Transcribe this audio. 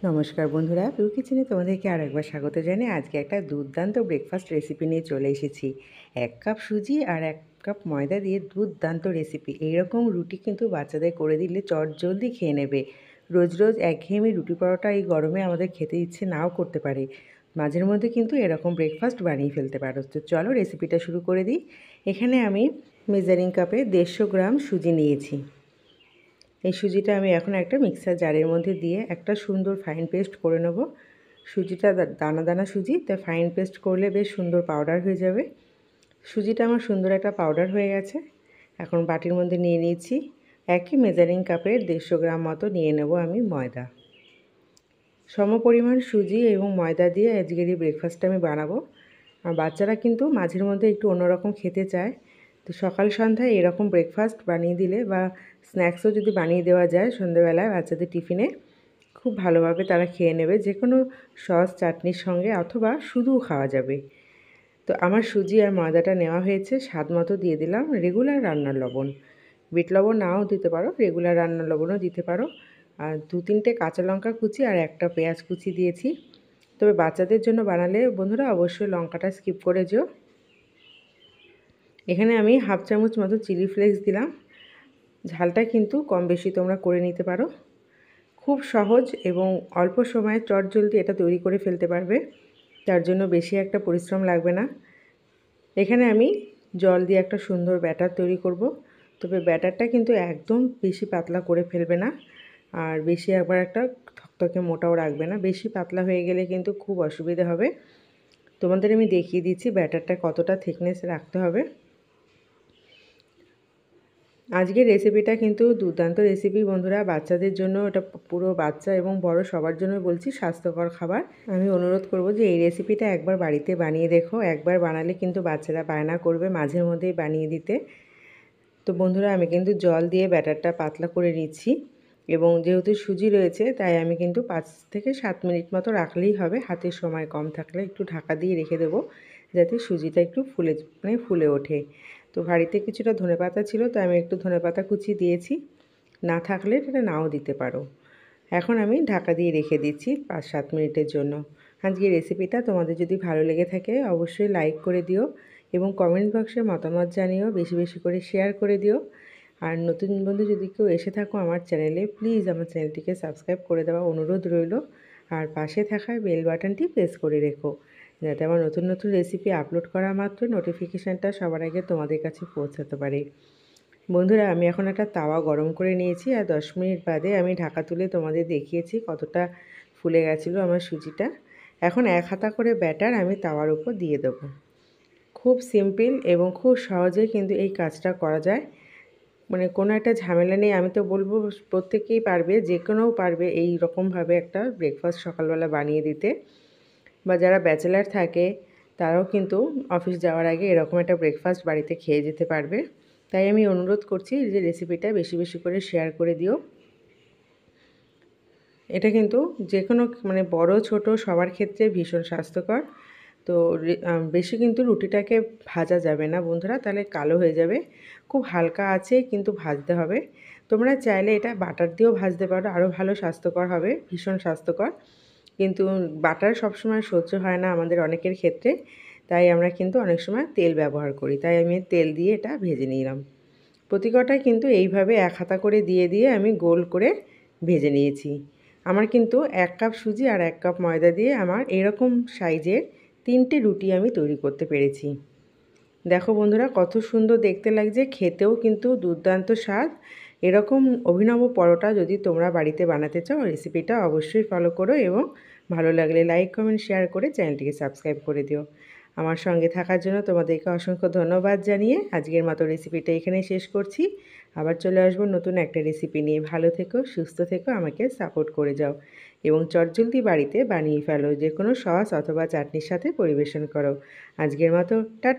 নমস্কার বন্ধুরা, পিউ কিচেনে তোমাদেরকে আর একবার স্বাগত জানাই। আজকে একটা দুর্দান্ত ব্রেকফাস্ট রেসিপি নিয়ে চলে এসেছি। 1 কাপ সুজি আর 1 কাপ ময়দা দিয়ে দুর্দান্ত রেসিপি। এইরকম রুটি কিন্তু বাচ্চাদের করে দিলে চটজলদি খেয়ে নেবে। রোজ রোজ একঘেয়েমি রুটি পরোটা এই গরমে আমাদের খেতে ইচ্ছে নাও করতে পারে। মাঝের মধ্যে কিন্তু এরকম ব্রেকফাস্ট বানিয়ে ফেলতে পারো। তো চলো রেসিপিটা শুরু করে দিই। এখানে আমি মেজারিং কাপে 150 গ্রাম সুজি নিয়েছি। এই সুজিটা আমি এখন একটা মিক্সার জারের মধ্যে দিয়ে একটা সুন্দর ফাইন পেস্ট করে নেব। সুজিটা দানা দানা সুজি, তাই ফাইন পেস্ট করলে বেশ সুন্দর পাউডার হয়ে যাবে। সুজিটা আমার সুন্দর একটা পাউডার হয়ে গেছে। এখন বাটির মধ্যে নিয়ে নিয়েছি একই মেজারিং কাপের 150 গ্রাম মতো নিয়ে নেব আমি ময়দা। সমপরিমাণ সুজি এবং ময়দা দিয়ে আজকের এই ব্রেকফাস্টটা আমি বানাবো। আর বাচ্চারা কিন্তু মাঝের মধ্যে একটু অন্যরকম খেতে চায়। তো সকাল সন্ধ্যায় এরকম ব্রেকফাস্ট বানিয়ে দিলে বা স্ন্যাক্সও যদি বানিয়ে দেওয়া যায় সন্ধ্যেবেলায় বাচ্চাদের টিফিনে, খুব ভালোভাবে তারা খেয়ে নেবে, যে কোনো সস চাটনির সঙ্গে অথবা শুধুও খাওয়া যাবে। তো আমার সুজি আর ময়দাটা নেওয়া হয়েছে, স্বাদ মতো দিয়ে দিলাম রেগুলার রান্নার লবণ। বিট লবণ নাও দিতে পারো, রেগুলার রান্নার লবণও দিতে পারো। আর 2-3টে কাঁচা লঙ্কা কুচি আর একটা পেঁয়াজ কুচি দিয়েছি। তবে বাচ্চাদের জন্য বানালে বন্ধুরা অবশ্যই লঙ্কাটা স্কিপ করে যেও। এখানে আমি হাফ চামচ মতো চিলি ফ্লেক্স দিলাম। ঝালটা কিন্তু কম বেশি তোমরা করে নিতে পারো। খুব সহজ এবং অল্প সময়ে চটজলদি এটা তৈরি করে ফেলতে পারবে, তার জন্য বেশি একটা পরিশ্রম লাগবে না। এখানে আমি জল দিয়ে একটা সুন্দর ব্যাটার তৈরি করব। তবে ব্যাটারটা কিন্তু একদম বেশি পাতলা করে ফেলবে না, আর বেশি একবার একটা থকথকে মোটাও রাখবে না। বেশি পাতলা হয়ে গেলে কিন্তু খুব অসুবিধা হবে। তোমাদের আমি দেখিয়ে দিচ্ছি ব্যাটারটা কতটা থিকনেস রাখতে হবে। আজকের রেসিপিটা কিন্তু দুর্দান্ত রেসিপি বন্ধুরা, বাচ্চাদের জন্য এটা পুরো বাচ্চা এবং বড় সবার জন্য বলছি স্বাস্থ্যকর খাবার। আমি অনুরোধ করব যে এই রেসিপিটা একবার বাড়িতে বানিয়ে দেখো। একবার বানালে কিন্তু বাচ্চারা বায়না করবে মাঝে মধ্যেই বানিয়ে দিতে। তো বন্ধুরা আমি কিন্তু জল দিয়ে ব্যাটারটা পাতলা করে নিচ্ছি, এবং যেহেতু সুজি রয়েছে তাই আমি কিন্তু 5 থেকে 7 মিনিট মতো রাখলেই হবে। হাতে সময় কম থাকলে একটু ঢাকা দিয়ে রেখে দেবো, যাতে সুজিটা একটু ফুলে ওঠে। তো বাড়িতে কিছুটা ধনেপাতা ছিল, তো আমি একটু ধনেপাতা কুচি দিয়েছি। না থাকলে এটা নাও দিতে পারো। এখন আমি ঢাকা দিয়ে রেখে দিচ্ছি 5-7 মিনিটের জন্য। আজকের রেসিপিটা তোমাদের যদি ভালো লেগে থাকে অবশ্যই লাইক করে দিও এবং কমেন্ট বক্সে মতামত জানিও, বেশি বেশি করে শেয়ার করে দিও। আর নতুন বন্ধু যদি কেউ এসে থাকো আমার চ্যানেলে, প্লিজ আমার চ্যানেলটিকে সাবস্ক্রাইব করে দেওয়া অনুরোধ রইল। আর পাশে থাকা বেল বাটনটি প্রেস করে রেখো, যাতে আমার নতুন নতুন রেসিপি আপলোড করা মাত্র নোটিফিকেশানটা সবার আগে তোমাদের কাছে পৌঁছাতে পারে। বন্ধুরা আমি এখন একটা তাওয়া গরম করে নিয়েছি, আর 10 মিনিট বাদে আমি ঢাকা তুলে তোমাদের দেখিয়েছি কতটা ফুলে গেছিলো আমার সুজিটা। এখন 1 হাতা করে ব্যাটার আমি তাওয়ার উপর দিয়ে দেবো। খুব সিম্পল এবং খুব সহজে কিন্তু এই কাজটা করা যায়, মানে কোনো একটা ঝামেলা নেই। আমি তো বলবো প্রত্যেকেই পারবে, যে কোনোও পারবে এই রকমভাবে একটা ব্রেকফাস্ট সকালবেলা বানিয়ে দিতে। বা যারা ব্যাচেলার থাকে তারাও কিন্তু অফিস যাওয়ার আগে এরকম একটা ব্রেকফাস্ট বাড়িতে খেয়ে যেতে পারবে। তাই আমি অনুরোধ করছি যে রেসিপিটা বেশি বেশি করে শেয়ার করে দিও। এটা কিন্তু যে কোনো মানে বড় ছোট সবার ক্ষেত্রে ভীষণ স্বাস্থ্যকর। তো বেশি কিন্তু রুটিটাকে ভাজা যাবে না বন্ধুরা, তাহলে কালো হয়ে যাবে। খুব হালকা আছে কিন্তু ভাজতে হবে। তোমরা চাইলে এটা বাটার দিয়েও ভাজতে পারো, আরও ভালো স্বাস্থ্যকর হবে, ভীষণ স্বাস্থ্যকর। কিন্তু বাটার সবসময় সহ্য হয় না আমাদের অনেকের ক্ষেত্রে, তাই আমরা কিন্তু অনেক সময় তেল ব্যবহার করি। তাই আমি তেল দিয়ে এটা ভেজে নিলাম। প্রতিকটায় কিন্তু এইভাবে 1 হাতা করে দিয়ে দিয়ে আমি গোল করে ভেজে নিয়েছি। আমার কিন্তু 1 কাপ সুজি আর 1 কাপ ময়দা দিয়ে আমার এরকম সাইজের 3টে রুটি আমি তৈরি করতে পেরেছি। দেখো বন্ধুরা কত সুন্দর দেখতে লাগছে, খেতেও কিন্তু দুর্দান্ত স্বাদ। এরকম অভিনব পরোটা যদি তোমরা বাড়িতে বানাতে চাও রেসিপিটা অবশ্যই ফলো করো, এবং ভালো লাগলে লাইক কমেন্ট শেয়ার করে চ্যানেলটিকে সাবস্ক্রাইব করে দিও। আমার সঙ্গে থাকার জন্য তোমাদেরকে অসংখ্য ধন্যবাদ জানিয়ে আজকের মতো রেসিপিটা এখানেই শেষ করছি। আবার চলে আসবো নতুন একটা রেসিপি নিয়ে। ভালো থেকো, সুস্থ থেকো, আমাকে সাপোর্ট করে যাও এবং চটজলদি বাড়িতে বানিয়ে ফেলো, যে কোনো সস অথবা চাটনির সাথে পরিবেশন করো। আজকের মতো টাটা।